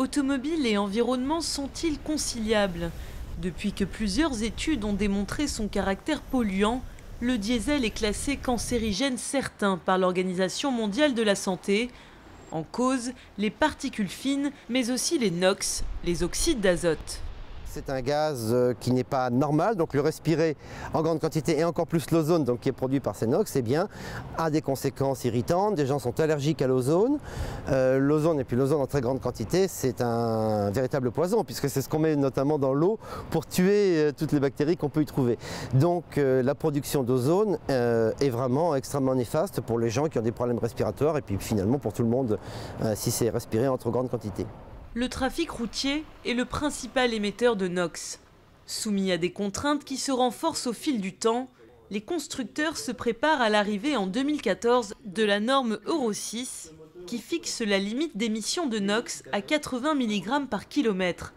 Automobile et environnement sont-ils conciliables? Depuis que plusieurs études ont démontré son caractère polluant, le diesel est classé cancérigène certain par l'Organisation mondiale de la santé. En cause, les particules fines, mais aussi les NOx, les oxydes d'azote. C'est un gaz qui n'est pas normal, donc le respirer en grande quantité et encore plus l'ozone qui est produit par ces NOx, eh bien, a des conséquences irritantes. Des gens sont allergiques à l'ozone. L'ozone et puis l'ozone en très grande quantité, c'est un véritable poison puisque c'est ce qu'on met notamment dans l'eau pour tuer toutes les bactéries qu'on peut y trouver. Donc la production d'ozone est vraiment extrêmement néfaste pour les gens qui ont des problèmes respiratoires et puis finalement pour tout le monde si c'est respiré en trop grande quantité. Le trafic routier est le principal émetteur de NOx. Soumis à des contraintes qui se renforcent au fil du temps, les constructeurs se préparent à l'arrivée en 2014 de la norme Euro 6 qui fixe la limite d'émission de NOx à 80 mg par kilomètre.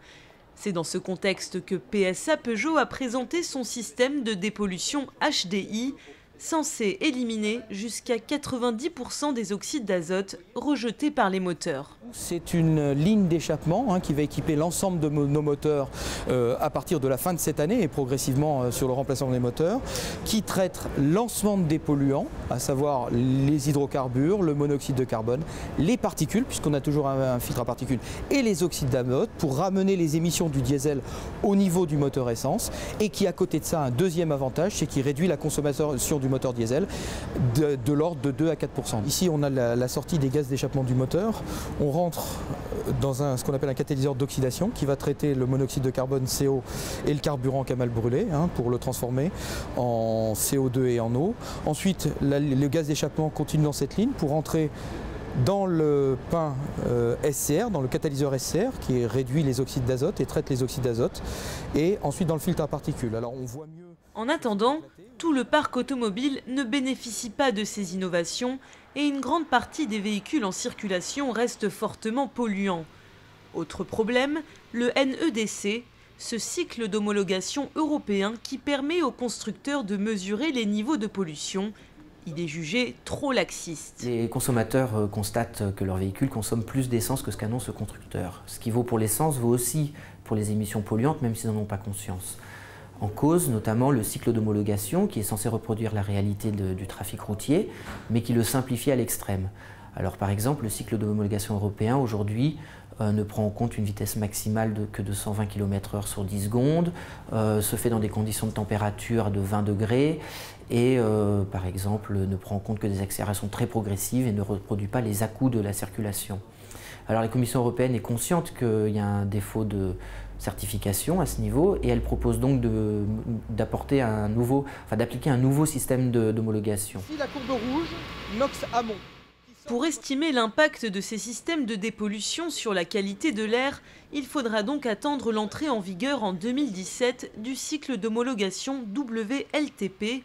C'est dans ce contexte que PSA Peugeot a présenté son système de dépollution HDI, censé éliminer jusqu'à 90% des oxydes d'azote rejetés par les moteurs. C'est une ligne d'échappement qui va équiper l'ensemble de nos moteurs à partir de la fin de cette année et progressivement sur le remplacement des moteurs, qui traite l'ensemble des polluants, à savoir les hydrocarbures, le monoxyde de carbone, les particules, puisqu'on a toujours un filtre à particules, et les oxydes d'azote pour ramener les émissions du diesel au niveau du moteur essence, et qui à côté de ça a un deuxième avantage, c'est qu'il réduit la consommation du moteur diesel de l'ordre de 2 à 4%. Ici on a la sortie des gaz d'échappement du moteur. On rentre dans ce qu'on appelle un catalyseur d'oxydation qui va traiter le monoxyde de carbone, CO et le carburant qui a mal brûlé pour le transformer en CO2 et en eau. Ensuite le gaz d'échappement continue dans cette ligne pour entrer dans le pain SCR, dans le catalyseur SCR qui réduit les oxydes d'azote et traite les oxydes d'azote, et ensuite dans le filtre à particules. Alors on voit mieux. En attendant, tout le parc automobile ne bénéficie pas de ces innovations et une grande partie des véhicules en circulation reste fortement polluants. Autre problème, le NEDC, ce cycle d'homologation européen qui permet aux constructeurs de mesurer les niveaux de pollution. Il est jugé trop laxiste. Les consommateurs constatent que leurs véhicules consomment plus d'essence que ce qu'annonce le constructeur. Ce qui vaut pour l'essence vaut aussi pour les émissions polluantes, même s'ils n'en ont pas conscience. En cause, notamment le cycle d'homologation qui est censé reproduire la réalité du trafic routier, mais qui le simplifie à l'extrême. Alors par exemple, le cycle d'homologation européen aujourd'hui ne prend en compte une vitesse maximale que de 120 km/h sur 10 secondes, se fait dans des conditions de température de 20 degrés et par exemple ne prend en compte que des accélérations très progressives et ne reproduit pas les à-coups de la circulation. Alors la Commission européenne est consciente qu'il y a un défaut de certification à ce niveau et elle propose donc d'appliquer un nouveau système d'homologation. Ici la courbe rouge, NOx amont. Pour estimer l'impact de ces systèmes de dépollution sur la qualité de l'air, il faudra donc attendre l'entrée en vigueur en 2017 du cycle d'homologation WLTP,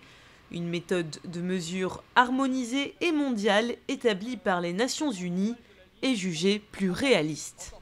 une méthode de mesure harmonisée et mondiale établie par les Nations Unies et jugée plus réaliste.